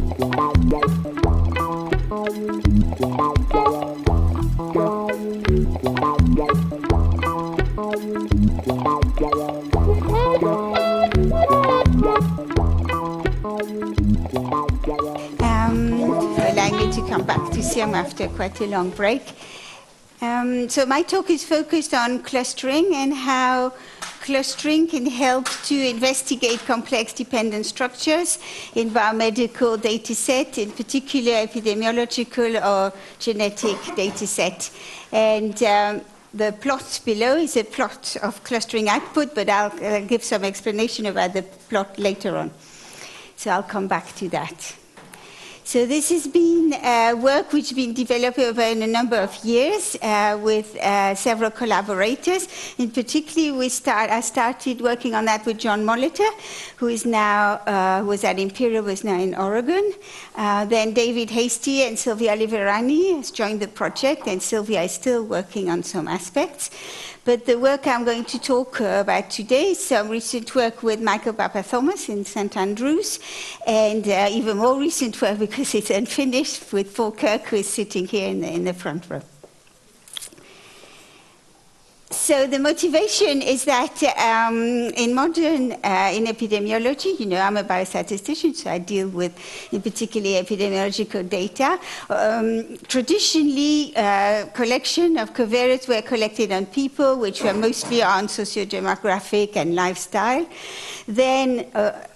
Allowing me to come back to SIAM after quite a long break. So my talk is focused on clustering and how clustering can help to investigate complex dependent structures in biomedical data set, in particular epidemiological or genetic data set. And the plot below is a plot of clustering output, but I'll give some explanation about the plot later on. So I'll come back to that. So this has been work which has been developed over a number of years with several collaborators. In particular, I started working on that with John Molitor, who is now was at Imperial, was now in Oregon. Then David Hastie and Sylvia Richardson has joined the project, and Sylvia is still working on some aspects. But the work I'm going to talk about today is some recent work with Michael Papa-Thomas in St. Andrews, and even more recent work because it's unfinished with Paul Kirk, who is sitting here in the front row. So the motivation is that in modern, in epidemiology, you know, I'm a biostatistician, so I deal with, in particular, epidemiological data. Traditionally, collection of covariates were collected on people, which were mostly on socio-demographic and lifestyle. Then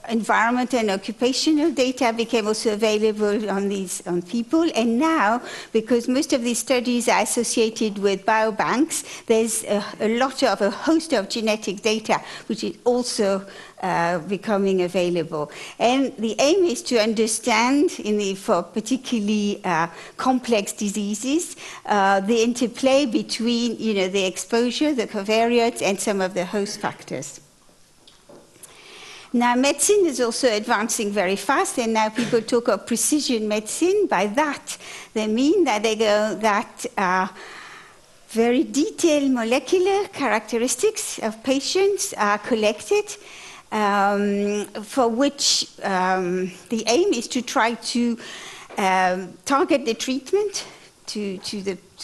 environment and occupational data became also available on people. And now, because most of these studies are associated with biobanks, there's a host of genetic data which is also becoming available. And the aim is to understand, for particularly complex diseases, the interplay between the exposure, the covariates, and some of the host factors. Now, medicine is also advancing very fast, and now people talk of precision medicine. By that, they mean that very detailed molecular characteristics of patients are collected, for which the aim is to try to target the treatment to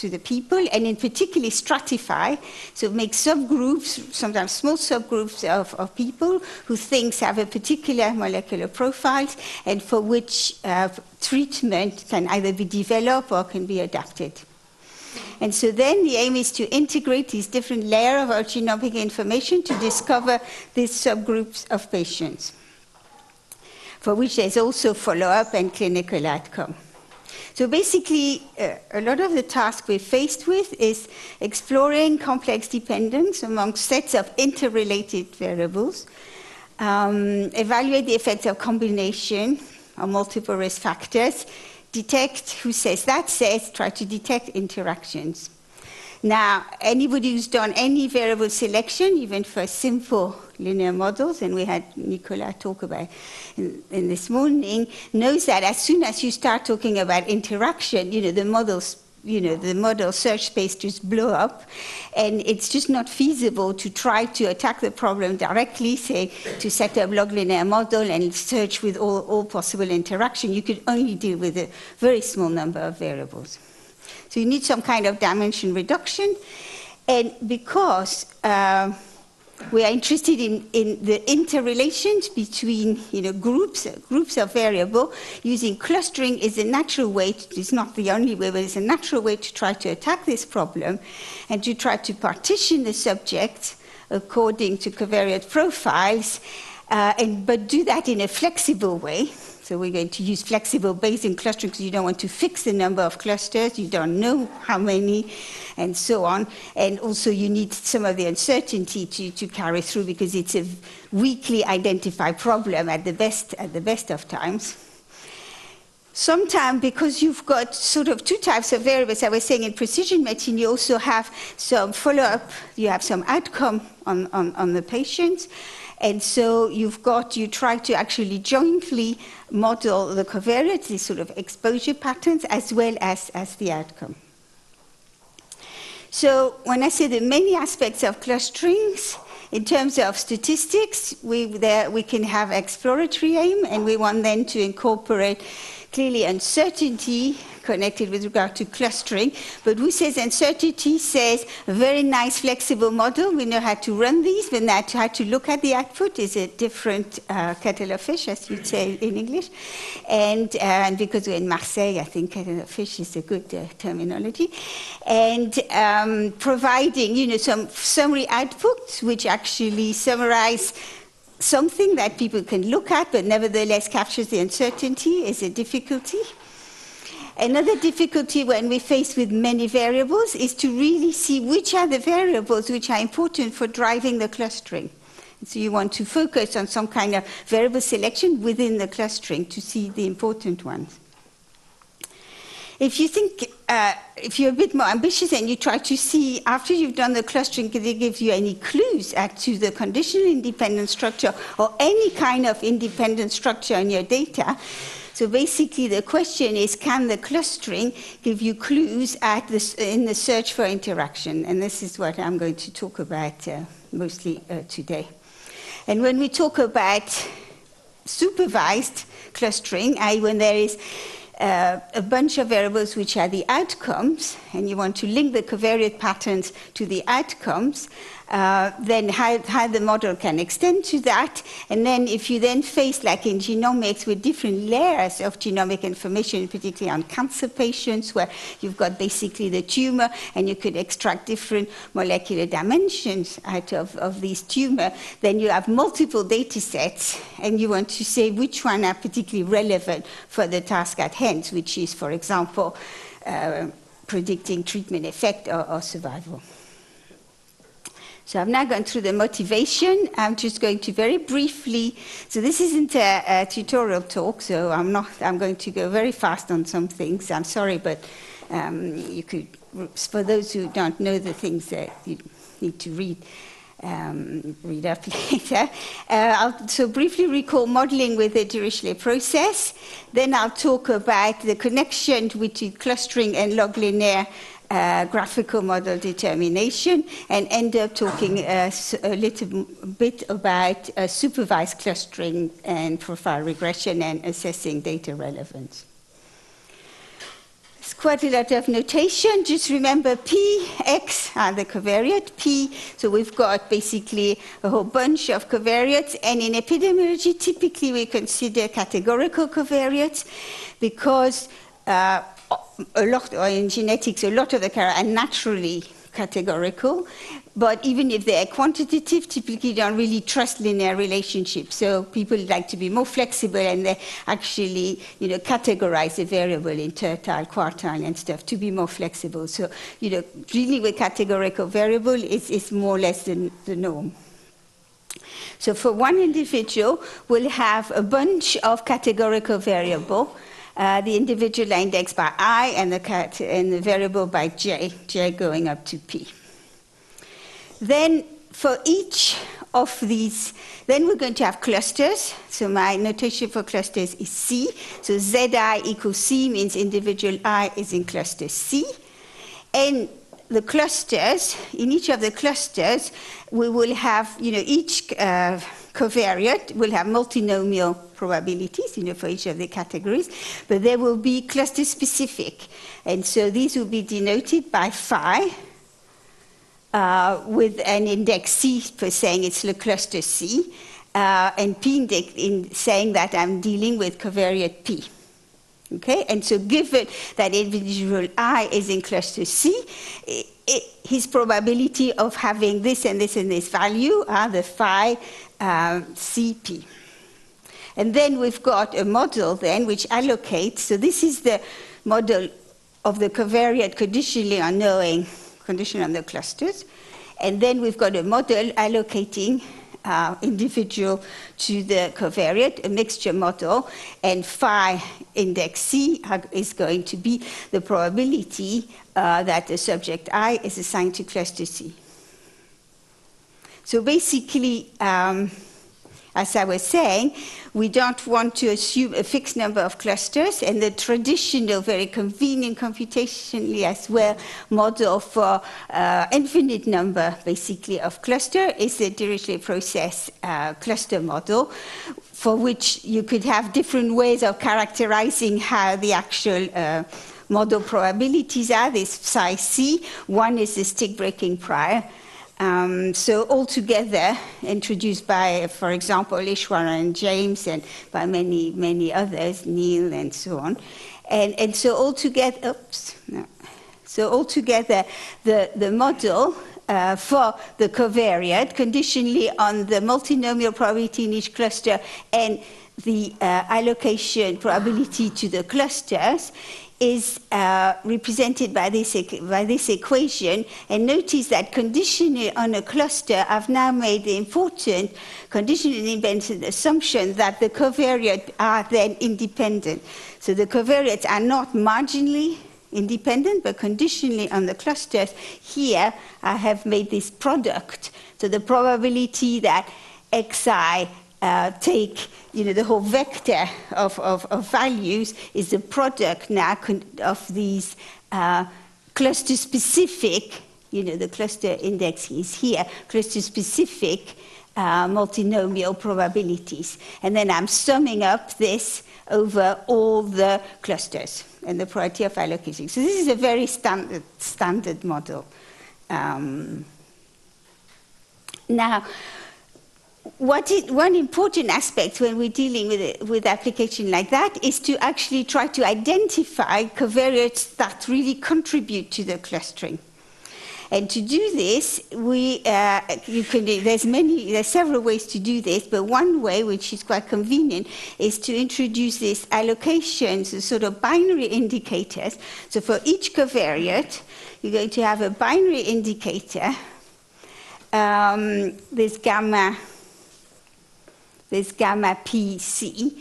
the people, and in particular stratify, so make subgroups, sometimes small subgroups of people who things have a particular molecular profile, and for which treatment can either be developed or can be adapted. And so then the aim is to integrate these different layers of our genomic information to discover these subgroups of patients, for which there's also follow-up and clinical outcome. So basically, a lot of the task we're faced with is exploring complex dependence among sets of interrelated variables, evaluate the effects of combination or multiple risk factors, detect who says that says, try to detect interactions. Now, anybody who's done any variable selection, even for simple linear models, and we had Nicola talk about in this morning, knows that as soon as you start talking about interaction, the model search space just blow up, and it's just not feasible to try to attack the problem directly, say, to set up log linear model and search with all possible interaction. You could only deal with a very small number of variables. So you need some kind of dimension reduction, and because we are interested in the interrelations between groups of variable, using clustering is a natural way, it's not the only way, but it's a natural way to try to attack this problem and to try to partition the subject according to covariate profiles, but do that in a flexible way. So we're going to use flexible Bayesian clustering because you don't want to fix the number of clusters, you don't know how many, and so on. And also you need some of the uncertainty to carry through because it's a weakly identified problem at the best of times. Sometimes, because you've got sort of two types of variables, I was saying in precision medicine, you also have some follow-up, you have some outcome on the patients. And so you try to actually jointly model the covariates, these sort of exposure patterns, as well as the outcome. So when I say the many aspects of clusterings, In terms of statistics, we can have exploratory aim, and we want then to incorporate clearly uncertainty connected with regard to clustering. But who says uncertainty says a very nice flexible model. We know how to run these, but now how to look at the output is a different kettle of fish, as you'd say in English. And because we're in Marseille, I think kettle of fish is a good terminology. And providing, some summary outputs which actually summarize something that people can look at, but nevertheless captures the uncertainty is a difficulty. Another difficulty when we're faced with many variables is to really see which are the variables which are important for driving the clustering. So you want to focus on some kind of variable selection within the clustering to see the important ones. If you think, if you're a bit more ambitious and you try to see, after you've done the clustering, can they give you any clues as to the conditional independent structure or any kind of independent structure in your data? So basically the question is, can the clustering give you clues in the search for interaction? And this is what I'm going to talk about mostly today. And when we talk about supervised clustering, i.e. when there is a bunch of variables which are the outcomes, and you want to link the covariate patterns to the outcomes, then how the model can extend to that. And then if you then face, like in genomics, with different layers of genomic information, particularly on cancer patients, where you've got basically the tumor, and you could extract different molecular dimensions out of these tumor, then you have multiple data sets, and you want to say which one are particularly relevant for the task at hand, which is, for example, predicting treatment effect or survival. So I've now gone through the motivation. I'm just going to very briefly, so this isn't a tutorial talk, so I'm going to go very fast on some things. I'm sorry, but you could, for those who don't know the things that you need to read up later. I'll so briefly recall modeling with the Dirichlet process. Then I'll talk about the connection between clustering and log linear graphical model determination, and end up talking a little bit about supervised clustering and profile regression and assessing data relevance. There's quite a lot of notation. Just remember P, X are the covariate, P, so we've got basically a whole bunch of covariates, and in epidemiology typically we consider categorical covariates because a lot, or in genetics, a lot of the covariates are naturally categorical, but even if they are quantitative, typically don't really trust linear relationships. So people like to be more flexible, and they actually, categorize a variable in tertile, quartile, and stuff to be more flexible. So, dealing with categorical variable is more or less the norm. So for one individual, we'll have a bunch of categorical variables. The individual are indexed by I, and the variable by J going up to P. Then for each of these, then we're going to have clusters. So my notation for clusters is C. So Zi equals C means individual I is in cluster C. And the clusters, in each of the clusters, we will have, each covariate will have multinomial probabilities, for each of the categories, but they will be cluster specific. And so these will be denoted by phi, with an index C for saying it's the cluster C, and P index in saying that I'm dealing with covariate P. Okay, and so given that individual I is in cluster C, his probability of having this and this and this value are the phi CP. And then we've got a model then which allocates, so this is the model of the covariate conditionally unknowing condition on the clusters. And then we've got a model allocating individual to the covariate, a mixture model, and phi index C is going to be the probability that the subject I is assigned to cluster C. So basically, as I was saying, we don't want to assume a fixed number of clusters, and the traditional, very convenient computationally as well, model for infinite number, basically, of cluster is the Dirichlet process cluster model, for which you could have different ways of characterizing how the actual model probabilities are. This psi c. One is the stick-breaking prior. So altogether, introduced by, for example, Ishwara and James, and by many, many others, Neil and so on. And so altogether, the model for the covariate, conditionally on the multinomial probability in each cluster and the allocation probability to the clusters, is represented by this equation. And notice that conditionally on a cluster, I've now made the important conditionally independent assumption that the covariates are then independent. So the covariates are not marginally independent, but conditionally on the clusters. Here, I have made this product. So the probability that xi take, the whole vector of values is the product now of these cluster-specific, the cluster index is here, cluster-specific multinomial probabilities. And then I'm summing up this over all the clusters and the probability of allocation. So this is a very standard model. Now, one important aspect when we're dealing with application like that is to actually try to identify covariates that really contribute to the clustering. And to do this, there's several ways to do this, but one way, which is quite convenient, is to introduce these allocations, sort of binary indicators. So for each covariate, you're going to have a binary indicator, this gamma PC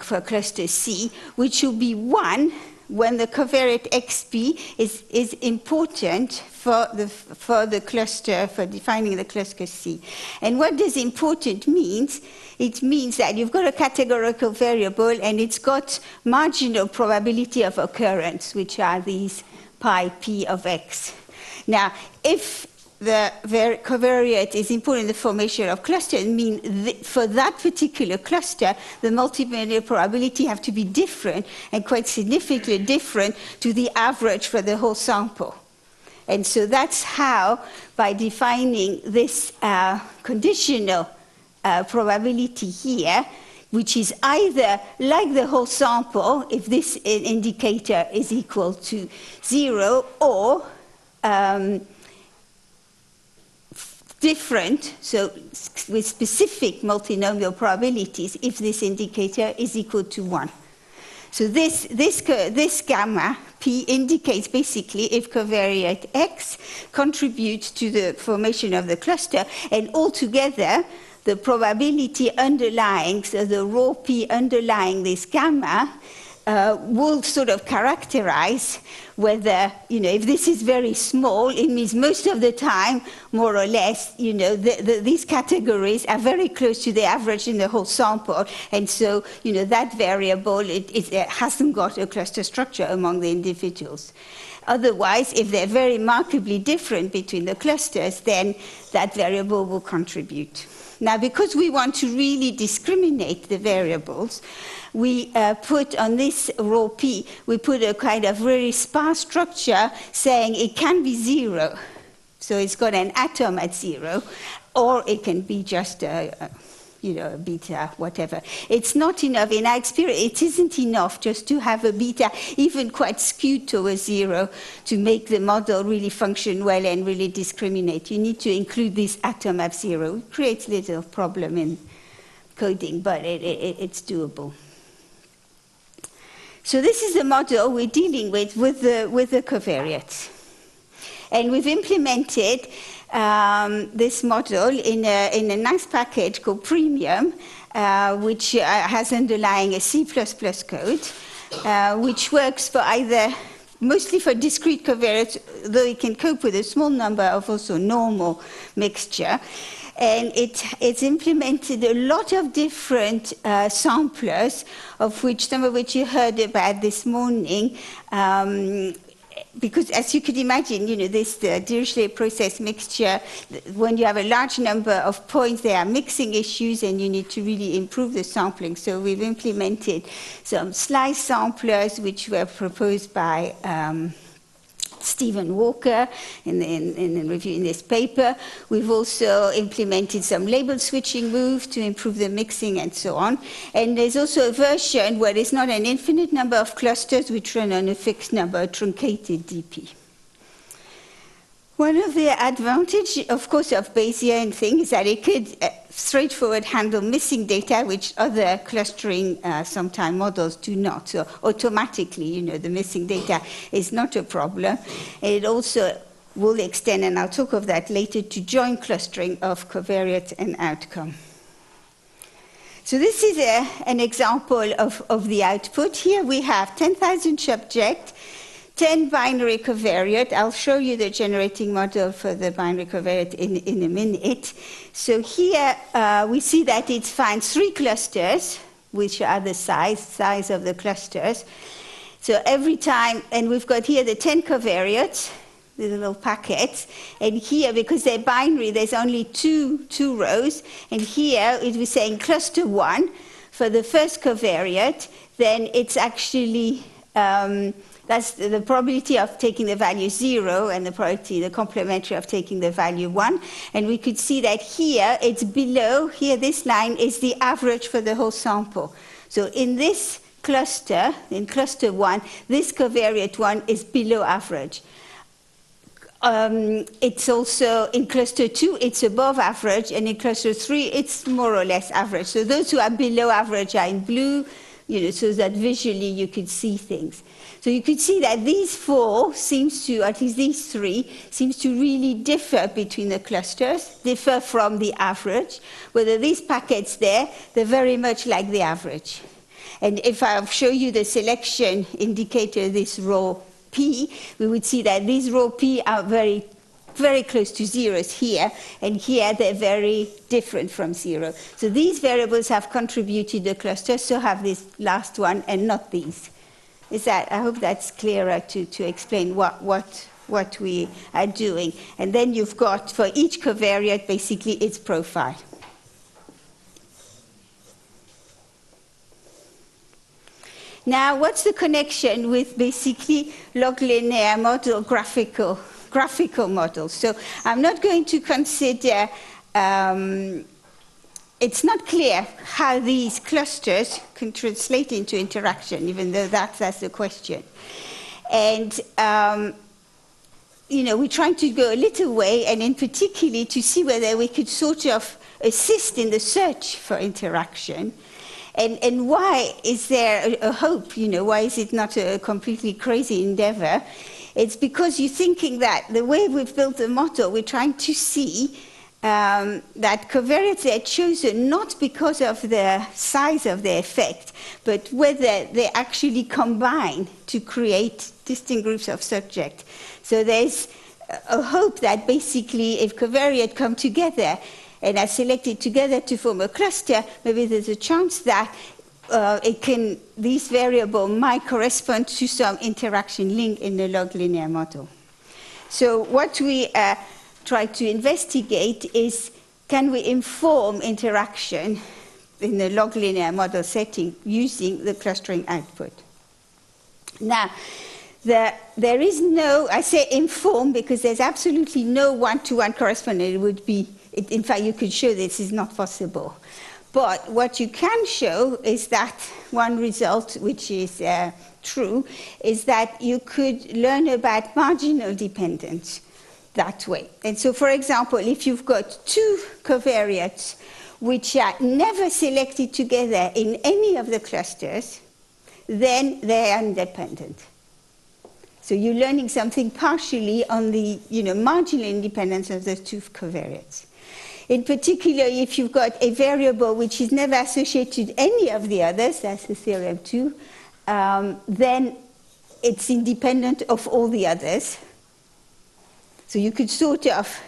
for cluster C, which will be 1 when the covariate XP is important for the cluster, for defining the cluster C. And what does important means? It means that you've got a categorical variable and it's got marginal probability of occurrence, which are these pi p of x. Now, if the covariate is important in the formation of clusters, it means for that particular cluster, the multivariate probability have to be different, and quite significantly different to the average for the whole sample. And so that's how, by defining this conditional probability here, which is either like the whole sample, if this indicator is equal to 0, or different, so with specific multinomial probabilities, if this indicator is equal to 1. So this gamma p indicates basically if covariate x contributes to the formation of the cluster, and altogether the probability underlying, so the rho p underlying this gamma, will sort of characterize whether, if this is very small, it means most of the time, more or less, these categories are very close to the average in the whole sample. And so, that variable, it hasn't got a cluster structure among the individuals. Otherwise, if they're very markedly different between the clusters, then that variable will contribute. Now, because we want to really discriminate the variables, we put on this rho p, we put a kind of very sparse structure saying it can be 0. So it's got an atom at 0, or it can be just a beta, whatever. It's not enough. In our experience, it isn't enough just to have a beta, even quite skewed towards 0, to make the model really function well and really discriminate. You need to include this atom at 0. It creates a little problem in coding, but it's doable. So this is the model we're dealing with the covariates. And we've implemented this model in a nice package called Premium, which has underlying a C++ code, which works for mostly for discrete covariates, though it can cope with a small number of also normal mixture. and it's implemented a lot of different samplers, of which some of which you heard about this morning. Because as you could imagine, this Dirichlet process mixture, when you have a large number of points, there are mixing issues and you need to really improve the sampling. So we've implemented some slice samplers, which were proposed by Stephen Walker in reviewing this paper. We've also implemented some label switching moves to improve the mixing and so on. And there's also a version where it's not an infinite number of clusters which run on a fixed number, a truncated DP. One of the advantages, of course, of Bayesian thing is that it could straightforward handle missing data, which other clustering sometime models do not. So automatically, the missing data is not a problem. It also will extend, and I'll talk of that later, to joint clustering of covariate and outcome. So this is an example of the output. Here we have 10,000 subjects, 10 binary covariate. I'll show you the generating model for the binary covariate in a minute. So here we see that it finds 3 clusters, which are the size of the clusters. So every time, and we've got here the 10 covariates, the little packets, and here, because they're binary, there's only two rows, and here it was saying cluster 1 for the first covariate, then it's actually that's the probability of taking the value 0 and the probability, the complementary of taking the value 1. And we could see that here it's below, here this line is the average for the whole sample. So in this cluster, in cluster 1, this covariate 1 is below average. It's also in cluster 2, it's above average, and in cluster 3, it's more or less average. So those who are below average are in blue, so that visually you could see things. So you could see that these 4 seems to, at least these 3, seems to really differ between the clusters, differ from the average. Whether these packets there, they're very much like the average. And if I show you the selection indicator, this row P, we would see that these row P are very, very close to zeros here, and here they're very different from 0. So these variables have contributed the cluster, so have this last one, and not these. I hope that's clearer to explain what we are doing. And then you've got, for each covariate, basically its profile. Now, what's the connection with basically log linear model, graphical models? So I'm not going to consider, it's not clear how these clusters can translate into interaction, even though that's the question. And, we're trying to go a little way, and in particular to see whether we could sort of assist in the search for interaction. And why is there a hope? Why is it not a completely crazy endeavor? It's because you're thinking that the way we've built the model, we're trying to see that covariates are chosen not because of the size of their effect, but whether they actually combine to create distinct groups of subjects. So there's a hope that basically if covariates come together and are selected together to form a cluster, maybe there's a chance that these variables might correspond to some interaction link in the log linear model. So what we try to investigate is, can we inform interaction in the log linear model setting using the clustering output? Now, there is no, I say inform because there's absolutely no one-to-one correspondence. It would be, in fact, you could show this is not possible. But what you can show is that one result, which is true, is that you could learn about marginal dependence that way. And so, for example, if you've got 2 covariates which are never selected together in any of the clusters, then they are independent. So you're learning something partially on the marginal independence of the 2 covariates. In particular, if you've got a variable which is never associated with any of the others, that's the theorem 2, then it's independent of all the others. So you could sort of,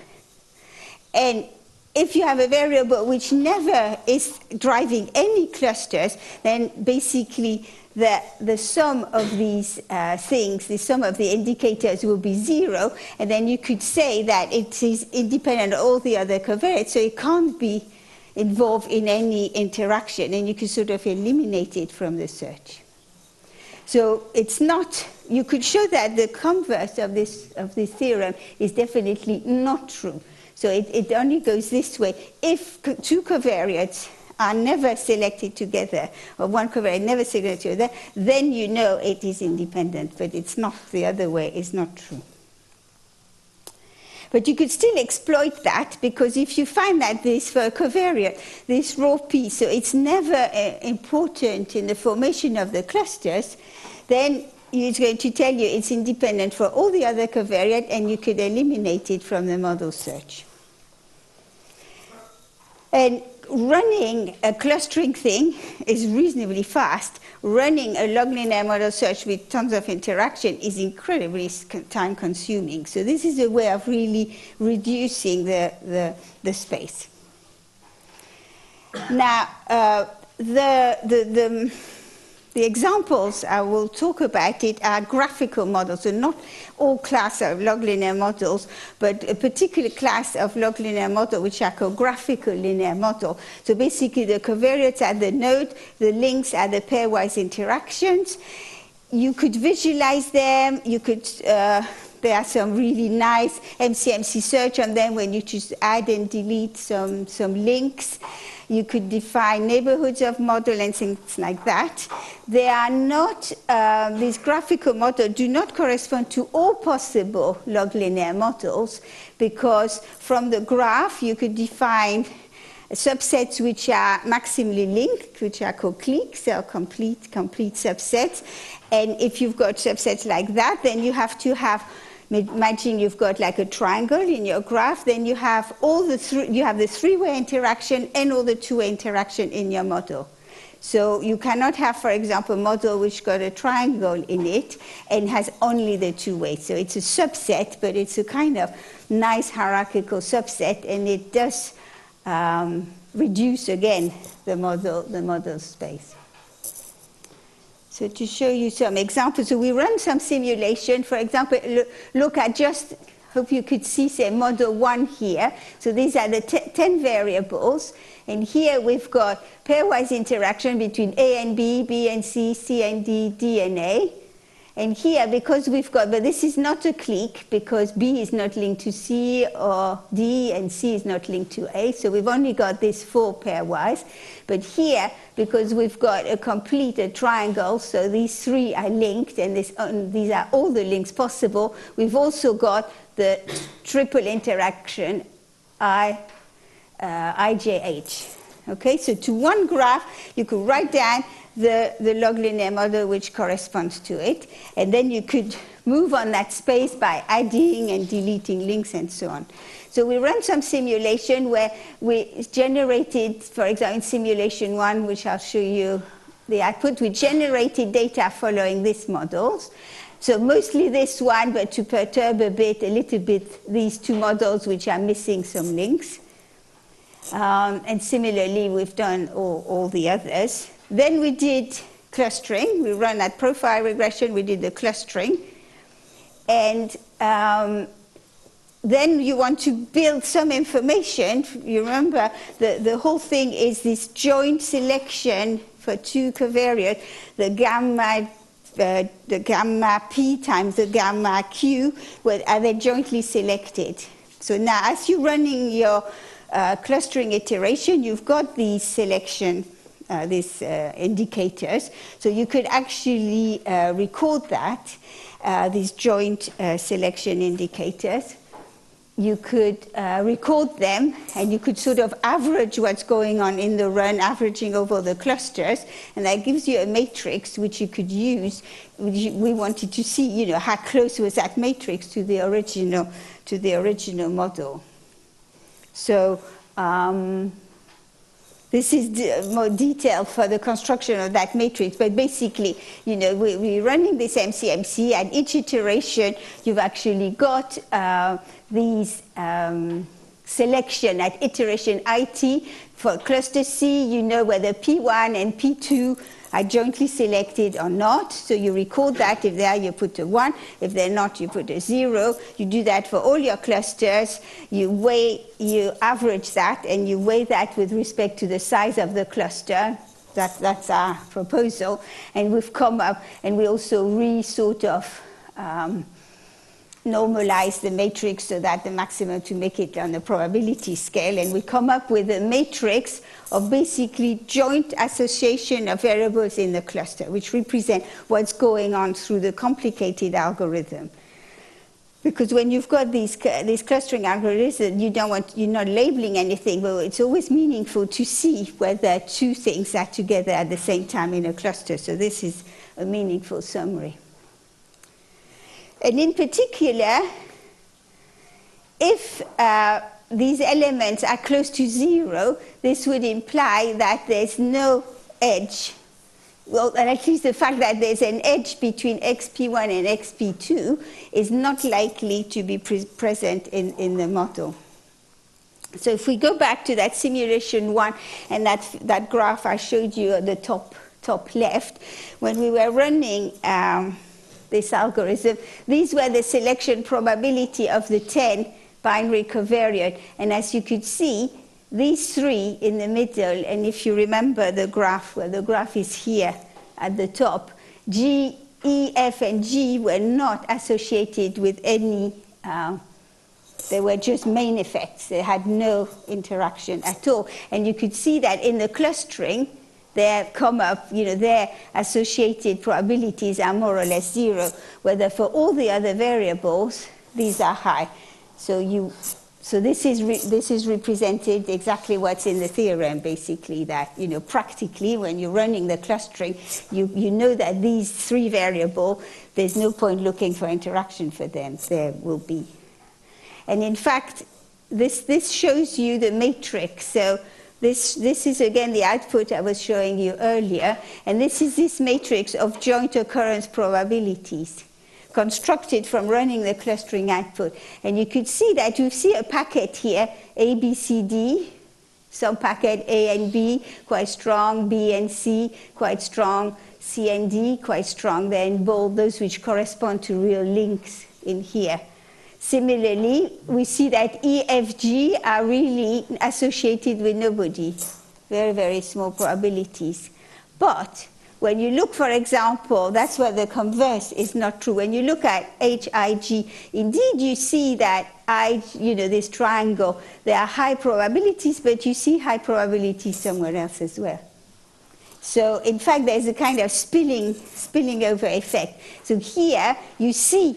and if you have a variable which never is driving any clusters, then basically the sum of these things, the sum of the indicators will be 0, and then you could say that it is independent of all the other covariates, so it can't be involved in any interaction, and you can sort of eliminate it from the search. So it's not, you could show that the converse of this theorem is definitely not true. So it only goes this way. If two covariates are never selected together, or one covariate never selected together, then you know it is independent, but it's not the other way, it's not true. But you could still exploit that, because if you find that this, for a covariate, this raw P, so it's never important in the formation of the clusters, then it's going to tell you it's independent for all the other covariates, and you could eliminate it from the model search. And running a clustering thing is reasonably fast. Running a log linear model search with tons of interaction is incredibly time consuming. So this is a way of really reducing the space. Now, the examples I will talk about it are graphical models, so not all class of log linear models, but a particular class of log linear model which are called graphical linear model. So basically the covariates are the node, the links are the pairwise interactions. You could visualize them, you could, there are some really nice MCMC search on them when you just add and delete some links. You could define neighborhoods of model and things like that. They are not, these graphical models do not correspond to all possible log linear models, because from the graph you could define subsets which are maximally linked, which are called cliques, or complete subsets. And if you've got subsets like that, then you have to have, imagine you've got like a triangle in your graph, then you have all you have the three-way interaction and all the two-way interaction in your model. So you cannot have, for example, a model which got a triangle in it and has only the two-way. So it's a subset, but it's a kind of nice hierarchical subset, and it does reduce again the model space. So to show you some examples, so we run some simulation. For example, look at just, hope you could see, say, model 1 here. So these are the 10 variables. And here we've got pairwise interaction between A and B, B and C, C and D, D and A. And here, because we've got, but this is not a clique, because B is not linked to C, or D, and C is not linked to A. So we've only got this 4 pairwise. But here, because we've got a complete triangle, so these 3 are linked, and these are all the links possible, we've also got the triple interaction IJH. Okay, so to one graph, you could write down the log linear model which corresponds to it, and then you could move on that space by adding and deleting links and so on. So we ran some simulation where we generated, for example, in simulation 1, which I'll show you the output, we generated data following these models. So mostly this one, but to perturb a little bit, these 2 models which are missing some links. And similarly, we've done all the others. Then we did clustering. We ran that profile regression. We did the clustering. And then you want to build some information. You remember the whole thing is this joint selection for 2 covariates, the gamma P times the gamma Q, are they jointly selected? So now, as you're running your clustering iteration, you've got these selection, these indicators. So you could actually record that, these joint selection indicators. You could record them, and you could sort of average what's going on in the run, averaging over the clusters, and that gives you a matrix which you could use. We wanted to see, you know, how close was that matrix to the original model. So this is more detail for the construction of that matrix, but basically, you know, we're running this MCMC, and each iteration you've actually got these selection at iteration IT. For cluster C, you know whether P1 and P2 are jointly selected or not. So you record that. If they are, you put a 1. If they're not, you put a 0. You do that for all your clusters. You average that, and you weigh that with respect to the size of the cluster. That's our proposal. And we've come up, and we also sort of normalize the matrix so that the maximum to make it on the probability scale. And we come up with a matrix of basically joint association of variables in the cluster, which represent what's going on through the complicated algorithm. Because when you've got these clustering algorithms, you're not labeling anything, but it's always meaningful to see whether two things are together at the same time in a cluster. So this is a meaningful summary. And in particular, if these elements are close to 0, this would imply that there's no edge. Well, and at least the fact that there's an edge between xp1 and xp2 is not likely to be present in the model. So if we go back to that simulation 1 and that graph I showed you at the top left, when we were running this algorithm, these were the selection probability of the 10 binary covariate. And as you could see, these three in the middle, and if you remember the graph, where the graph is here at the top, G, E, F, and G were not associated with any, they were just main effects. They had no interaction at all. And you could see that in the clustering, their associated probabilities are more or less 0, whether for all the other variables, these are high. So this is represented exactly what's in the theorem, basically, that, practically, when you're running the clustering, you know that these three variables, there's no point looking for interaction for them. There will be. And in fact, this shows you the matrix. So this is, again, the output I was showing you earlier. And this is this matrix of joint occurrence probabilities constructed from running the clustering output. And you could see that you see a packet here, A, B, C, D, some packet A and B, quite strong, B and C, quite strong, C and D, quite strong. They're in bold, those which correspond to real links in here. Similarly, we see that E, F, G are really associated with nobody, very, very small probabilities. But when you look, for example, that's where the converse is not true. When you look at H, I, G, indeed you see that this triangle, there are high probabilities, but you see high probabilities somewhere else as well. So in fact, there's a kind of spilling over effect. So here you see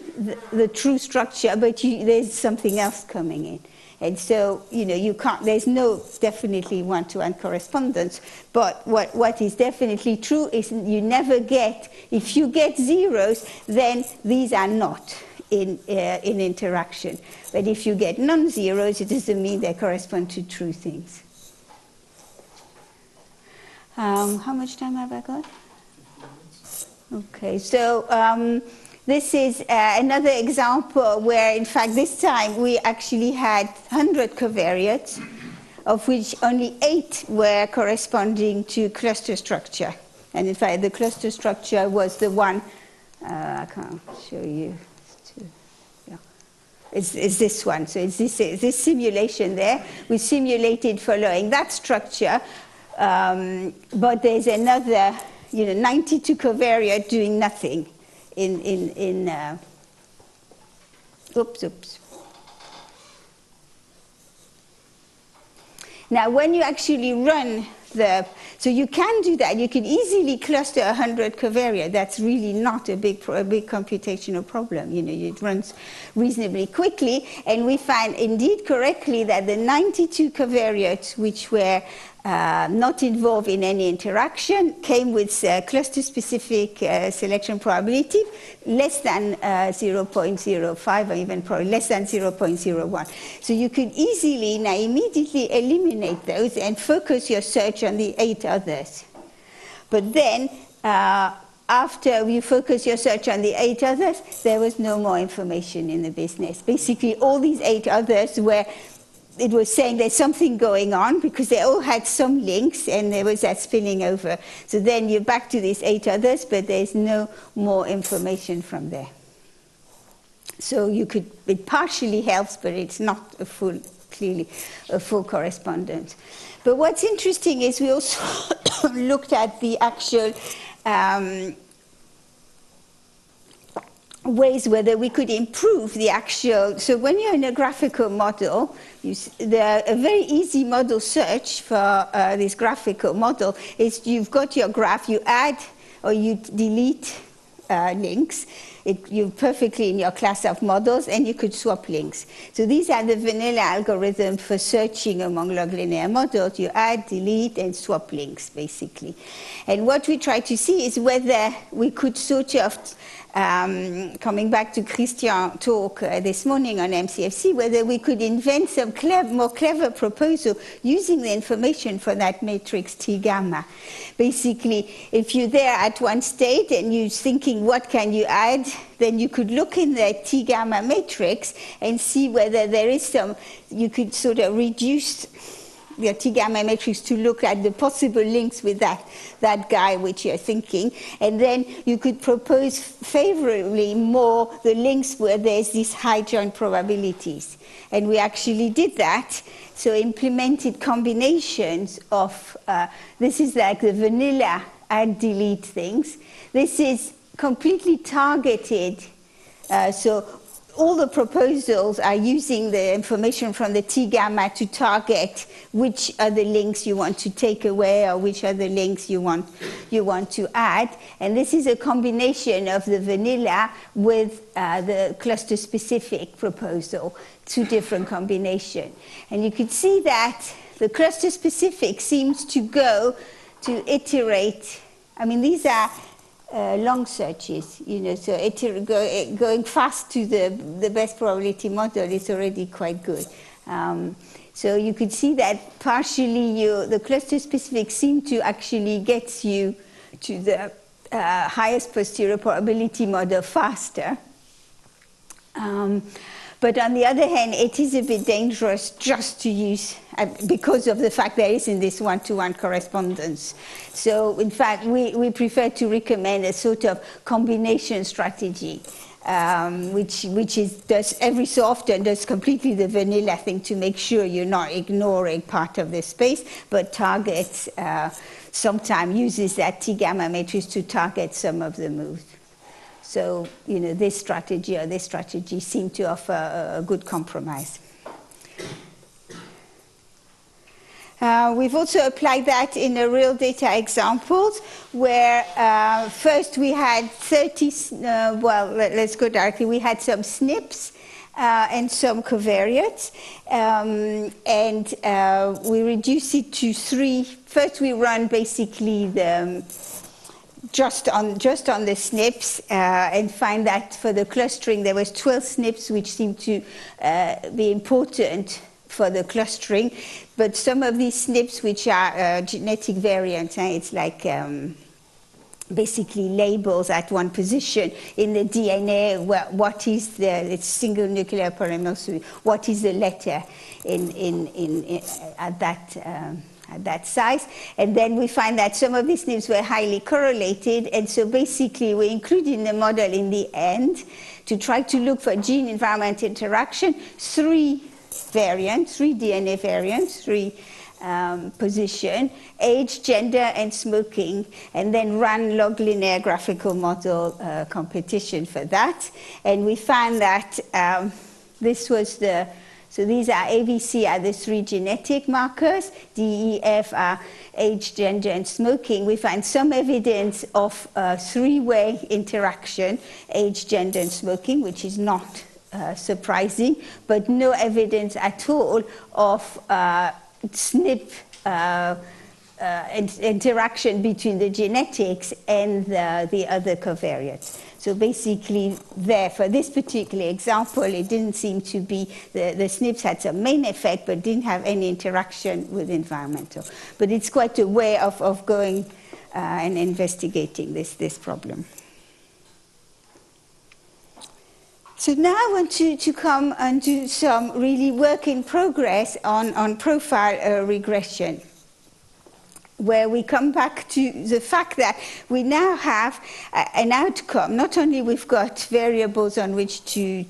the true structure, but there's something else coming in. And so, you can't, there's no definitely one-to-one correspondence. But what is definitely true is you never get, if you get zeros, then these are not in interaction. But if you get non-zeros, it doesn't mean they correspond to true things. How much time have I got? Okay, so this is another example where, in fact, this time we actually had 100 covariates, of which only 8 were corresponding to cluster structure. And in fact, the cluster structure was the one, I can't show you. It's this one. So it's this simulation there. We simulated following that structure. But there's another, 92 covariate doing nothing oops. Now, when you actually run so you can do that. You can easily cluster 100 covariate. That's really not a big computational problem. It runs reasonably quickly. And we find, indeed, correctly that the 92 covariates which were not involved in any interaction came with cluster-specific selection probability less than 0.05 or even probably less than 0.01. So you could easily now immediately eliminate those and focus your search on the 8 others. But then after you focus your search on the 8 others, there was no more information in the business. Basically, all these 8 others were it was saying there's something going on because they all had some links and there was that spilling over. So then you're back to these 8 others, but there's no more information from there. So it partially helps, but it's not clearly a full correspondence. But what's interesting is we also looked at the actual ways whether we could improve the actual. So when you're in a graphical model, a very easy model search for this graphical model is you've got your graph, you add or you delete links. You're perfectly in your class of models, and you could swap links. So these are the vanilla algorithm for searching among log linear models. You add, delete, and swap links, basically. And what we try to see is whether we could sort of, coming back to Christian's talk this morning on MCFC, whether we could invent some more clever proposal using the information for that matrix T gamma. Basically, if you're there at one state and you're thinking, what can you add? Then you could look in the T gamma matrix and see whether there is you could sort of reduce the T gamma matrix to look at the possible links with that guy which you're thinking, and then you could propose favorably more the links where there's these high joint probabilities. And we actually did that, so implemented combinations of, this is like the vanilla add delete things. This is completely targeted, so all the proposals are using the information from the T gamma to target which are the links you want to take away or which are the links you want to add. And this is a combination of the vanilla with the cluster-specific proposal, 2 different combinations. And you could see that the cluster-specific seems to go to iterate. I mean, these are long searches, so going fast to the best probability model is already quite good. So you could see that partially the cluster specific seem to actually get you to the highest posterior probability model faster. But on the other hand, it is a bit dangerous just to use, because of the fact there isn't this one-to-one correspondence. So in fact, we prefer to recommend a sort of combination strategy, which does every so often does completely the vanilla thing to make sure you're not ignoring part of the space, but targets, sometimes uses that T gamma matrix to target some of the moves. So, this strategy or this strategy seem to offer a good compromise. We've also applied that in a real data examples where first we had 30, let's go directly. We had some SNPs and some covariates, and we reduce it to 3. First we run basically the just on the SNPs and find that for the clustering there was 12 SNPs which seemed to be important for the clustering, but some of these SNPs which are genetic variants, it's like basically labels at one position in the DNA, what is it's single nuclear polymorphism, what is the letter at that size. And then we find that some of these SNPs were highly correlated, and so basically we include in the model in the end to try to look for gene-environment interaction, 3 variants, 3 DNA variants, 3 position, age, gender, and smoking, and then run log linear graphical model competition for that. And we found that this was so these are ABC are the 3 genetic markers, D, E, F are age, gender, and smoking. We find some evidence of 3-way interaction, age, gender, and smoking, which is not surprising, but no evidence at all of SNP interaction between the genetics and the other covariates. So basically there, for this particular example, it didn't seem to be, the SNPs had some main effect, but didn't have any interaction with environmental. But it's quite a way of going and investigating this problem. So now I want to come and do some really work in progress on profile regression, where we come back to the fact that we now have an outcome. Not only we've got variables on which to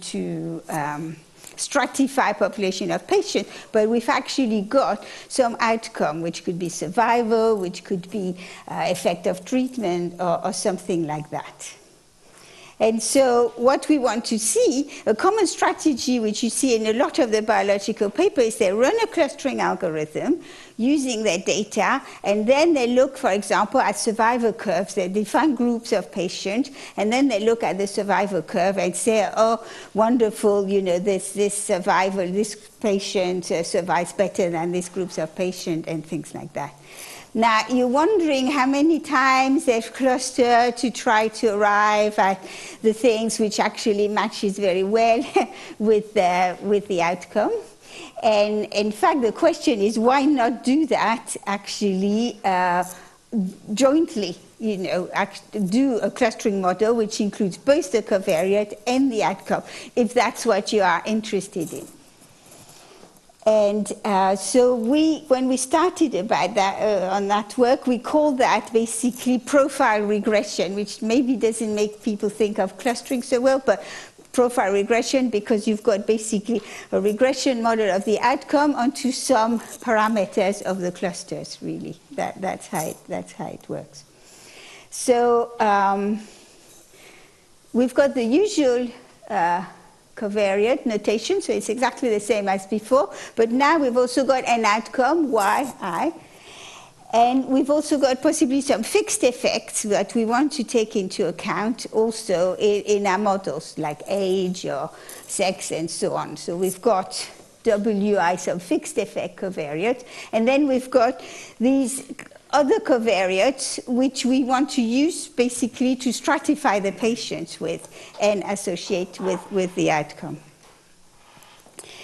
stratify population of patients, but we've actually got some outcome, which could be survival, which could be effect of treatment, or something like that. And so what we want to see, a common strategy which you see in a lot of the biological papers, is they run a clustering algorithm using their data, and then they look, for example, at survival curves. They define groups of patients, and then they look at the survival curve and say, oh, wonderful, you know, this survival, this patient survives better than these groups of patients, and things like that. Now, you're wondering how many times they've clustered to try to arrive at the things which actually matches very well with the outcome. And in fact, the question is, why not do that actually jointly? You know, do a clustering model which includes both the covariate and the outcome, if that's what you are interested in. And so when we started about that, on that work, we called that basically profile regression, which maybe doesn't make people think of clustering so well, but profile regression, because you've got basically a regression model of the outcome onto some parameters of the clusters, really. That's how it works. So we've got the usual covariate notation, so it's exactly the same as before, but now we've also got an outcome, yi, and we've also got possibly some fixed effects that we want to take into account also in our models, like age or sex and so on. So we've got wi, some fixed effect covariate, and then we've got these other covariates which we want to use basically to stratify the patients with and associate with the outcome.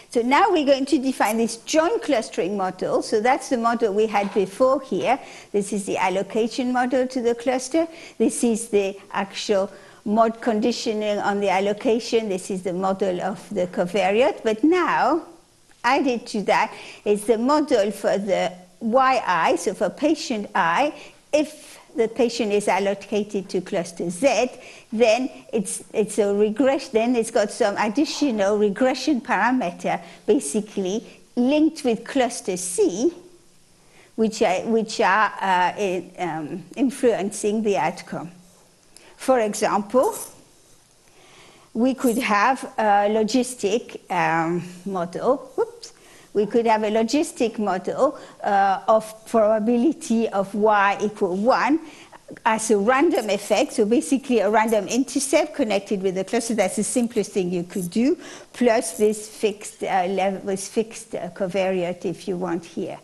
So now we're going to define this joint clustering model. So that's the model we had before here. This is the allocation model to the cluster. This is the actual mod conditioning on the allocation. This is the model of the covariate. But now, added to that is the model for the yi, so for patient I, if the patient is allocated to cluster Z, then it's a regression. Then it's got some additional regression parameter, basically linked with cluster C, which are influencing the outcome. For example, we could have a logistic model. Whoops. We could have a logistic model of probability of y equal 1 as a random effect, so basically a random intercept connected with the cluster. That's the simplest thing you could do, plus this fixed covariate if you want here.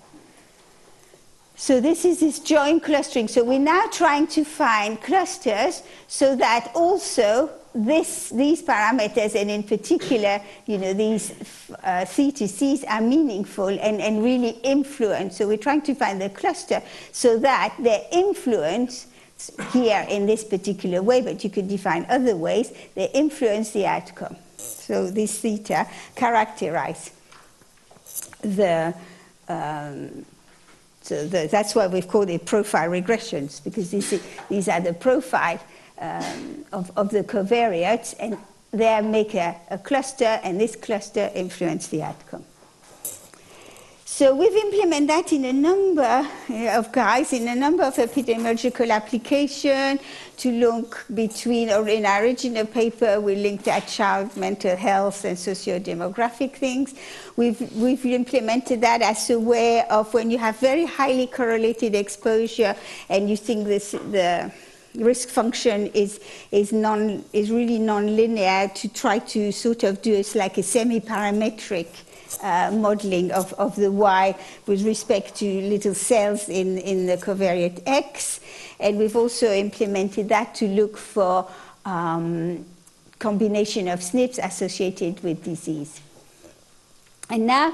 So this is this joint clustering. So we're now trying to find clusters so that also these parameters, and in particular, you know, these theta C's are meaningful and really influence. So we're trying to find the cluster so that their influence here in this particular way, but you could define other ways, they influence the outcome. So these theta characterize the that's why we've called it profile regressions, because these are the profile of the covariates, and they make a cluster, and this cluster influence the outcome. So we've implemented that in a number of guys, in a number of epidemiological applications to look between, or in our original paper, we linked at child mental health and socio-demographic things. We've implemented that as a way of when you have very highly correlated exposure and you think the risk function is really non-linear, to try to sort of do it like a semi-parametric modeling of the Y with respect to little cells in the covariate X. And we've also implemented that to look for combination of SNPs associated with disease. And now,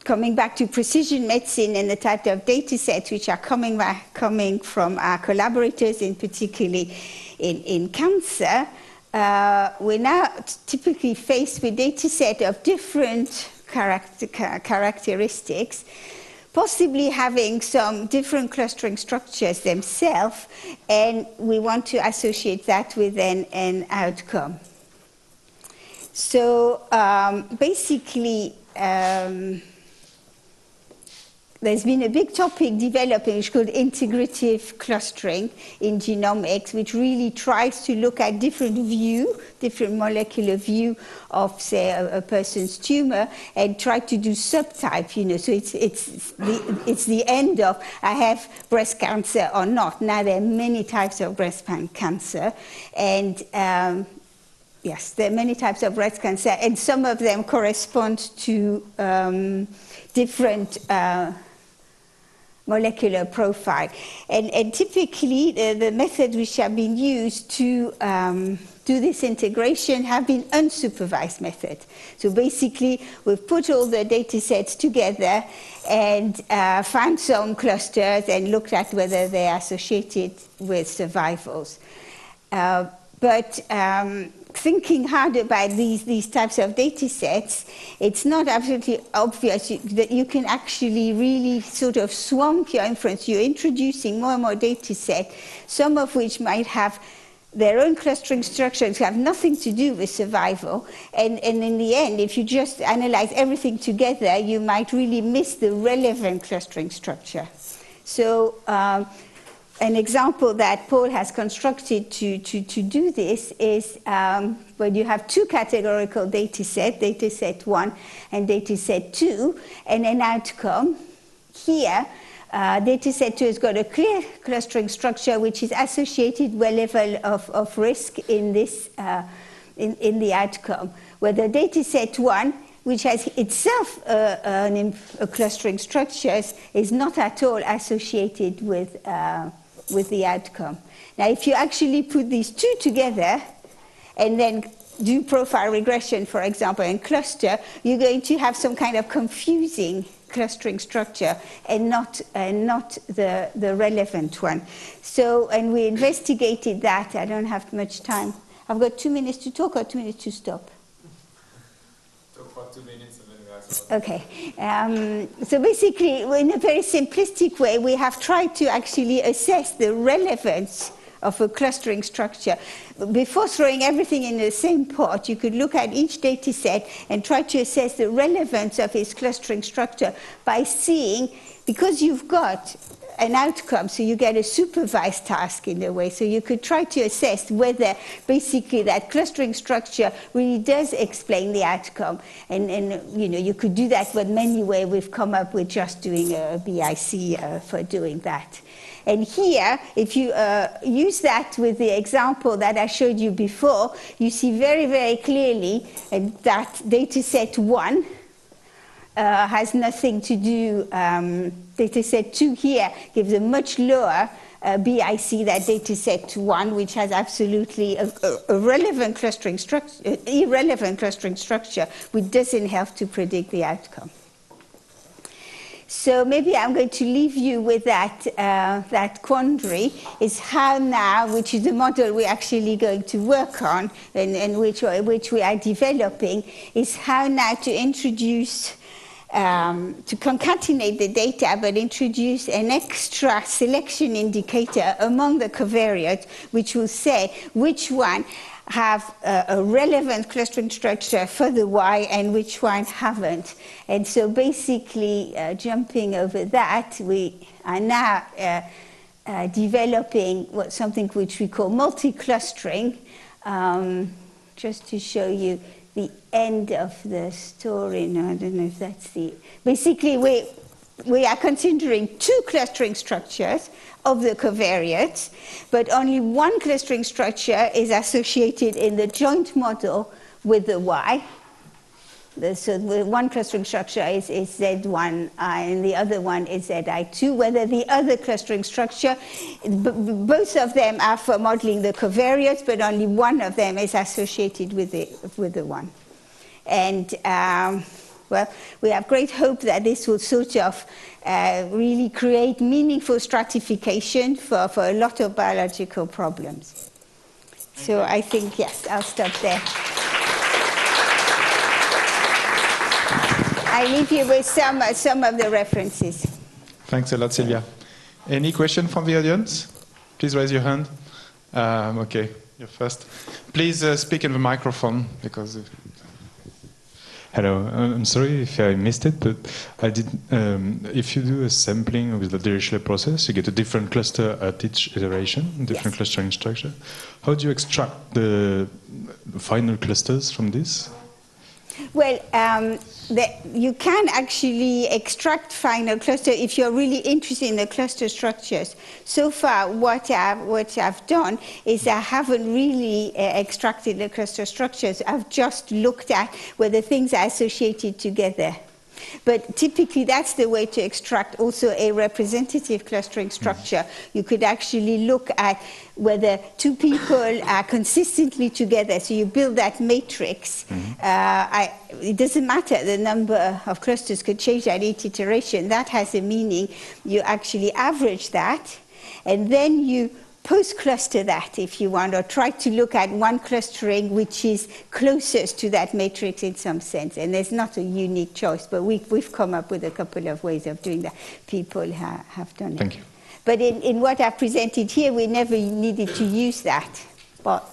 coming back to precision medicine and the type of data sets which are coming from our collaborators, in particularly in cancer, we're now typically faced with data set of different characteristics, possibly having some different clustering structures themselves, and we want to associate that with an outcome. So basically, there's been a big topic developing which is called integrative clustering in genomics, which really tries to look at different molecular view of, say, a person's tumor, and try to do subtype. So it's the end of I have breast cancer or not. Now there are many types of breast cancer, and yes, there are many types of breast cancer, and some of them correspond to different molecular profile. And typically, the methods which have been used to do this integration have been unsupervised methods. So basically, we've put all the data sets together and found some clusters and looked at whether they're associated with survivals. But thinking hard about these types of data sets, it's not absolutely obvious that you can actually really sort of swamp your inference. You're introducing more and more data sets, some of which might have their own clustering structures, have nothing to do with survival. And in the end, if you just analyze everything together, you might really miss the relevant clustering structure. So an example that Paul has constructed to do this is when you have two categorical data set 1 and data set 2, and an outcome. Here, data set 2 has got a clear clustering structure which is associated with a level of risk in this in the outcome, where the data set 1, which has itself a clustering structures, is not at all associated with the outcome. Now, if you actually put these two together and then do profile regression, for example, and cluster, you're going to have some kind of confusing clustering structure and not the relevant one. So, and we investigated that. I don't have much time. I've got 2 minutes to talk or 2 minutes to stop. Talk for 2 minutes and then we ask. Okay. So basically, in a very simplistic way, we have tried to actually assess the relevance of a clustering structure. Before throwing everything in the same pot, you could look at each data set and try to assess the relevance of its clustering structure by seeing, because you've got an outcome, so you get a supervised task in a way. So you could try to assess whether basically that clustering structure really does explain the outcome. And you know, you could do that in many ways. We've come up with just doing a BIC for doing that. And here, if you use that with the example that I showed you before, you see very, very clearly that data set 1 has nothing to do, data set 2 here gives a much lower BIC than data set 1, which has absolutely a relevant clustering structure, irrelevant clustering structure, which doesn't help to predict the outcome. So maybe I'm going to leave you with that quandary, is how now, which is the model we're actually going to work on and which we are developing, is how now to introduce, to concatenate the data, but introduce an extra selection indicator among the covariates, which will say which one have a relevant clustering structure for the Y and which one haven't. And so basically, jumping over that, we are now developing something which we call multi-clustering, just to show you the end of the story. No, I don't know if that's the... Basically, we are considering 2 clustering structures of the covariates, but only one clustering structure is associated in the joint model with the Y. So the one clustering structure is Z1I and the other one is Zi2, whether the other clustering structure, both of them are for modeling the covariates, but only one of them is associated with the one. And well, we have great hope that this will sort of really create meaningful stratification for a lot of biological problems. So I think, yes, I'll stop there. I leave you with some of the references. Thanks a lot, Sylvia. Any question from the audience? Please raise your hand. Okay, you're first. Please speak in the microphone, because... Hello, I'm sorry if I missed it, but I did. If you do a sampling with the Dirichlet process, you get a different cluster at each iteration, different clustering structure. How do you extract the final clusters from this? Well, you can actually extract final cluster if you're really interested in the cluster structures. So far, what I've done is I haven't really extracted the cluster structures. I've just looked at whether things are associated together. But typically, that's the way to extract also a representative clustering structure. You could actually look at whether two people are consistently together. So you build that matrix. It doesn't matter, the number of clusters could change at each iteration. That has a meaning. You actually average that, and then you post-cluster that, if you want, or try to look at one clustering which is closest to that matrix in some sense. And there's not a unique choice, but we've come up with a couple of ways of doing that. People have done it. Thank you. But in what I've presented here, we never needed to use that. But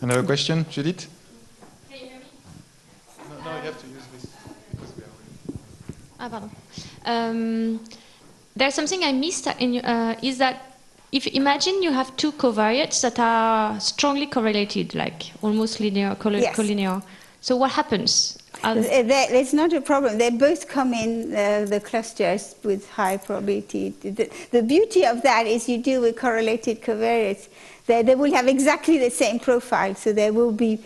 Another question, Judith? Can you hear me? No, you have to use this. Because we are Pardon. There's something I missed is that if imagine you have two covariates that are strongly correlated, like almost linear, collinear. So what happens? It's not a problem. They both come in the clusters with high probability. The beauty of that is you deal with correlated covariates. They will have exactly the same profile, so they will be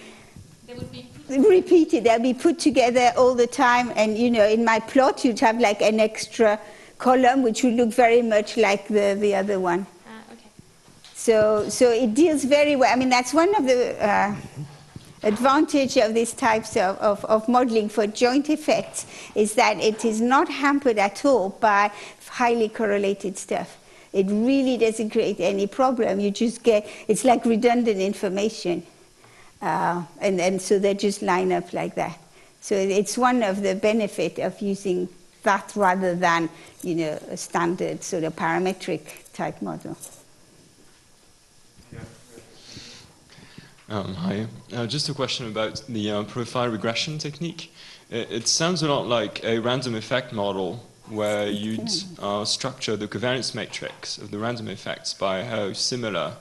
repeated. They'll be put together all the time. And you know, in my plot, you'd have like an extra column which would look very much like the other one. Okay. So it deals very well. I mean, that's one of the advantage of these types of modeling for joint effects, is that it is not hampered at all by highly correlated stuff. It really doesn't create any problem. You just get, it's like redundant information. And so they just line up like that. So it's one of the benefits of using that rather than, you know, a standard sort of parametric type model. Hi. Just a question about the profile regression technique. It sounds a lot like a random effect model where you'd structure the covariance matrix of the random effects by how similar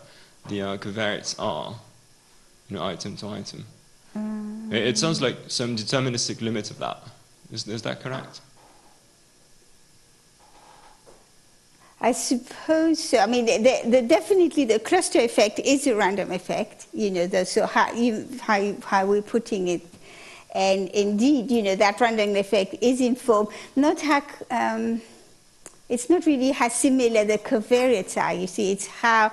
the covariates are, you know, item to item. It sounds like some deterministic limit of that. Is that correct? I suppose so. I mean, definitely the cluster effect is a random effect, you know, so how we're putting it. And indeed, you know, that random effect is informed, not how, it's not really how similar the covariates are, you see, it's how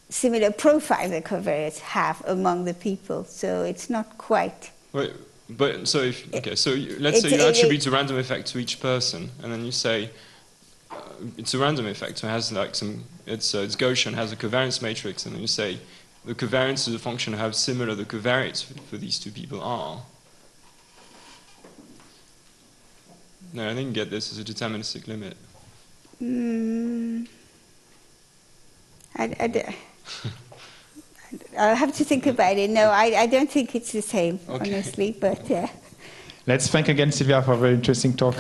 similar profile the covariates have among the people. So it's not quite. Wait, but so if, okay, so let's say you attribute a random effect to each person, and then you say, it's a random effect, so it has like some, it's Gaussian, has a covariance matrix, and then you say the covariance is a function of how similar the covariates for these two people are. No, I didn't get this as a deterministic limit. I'll have to think about it. No, I don't think it's the same, honestly, but yeah. Let's thank again Sylvia for a very interesting talk.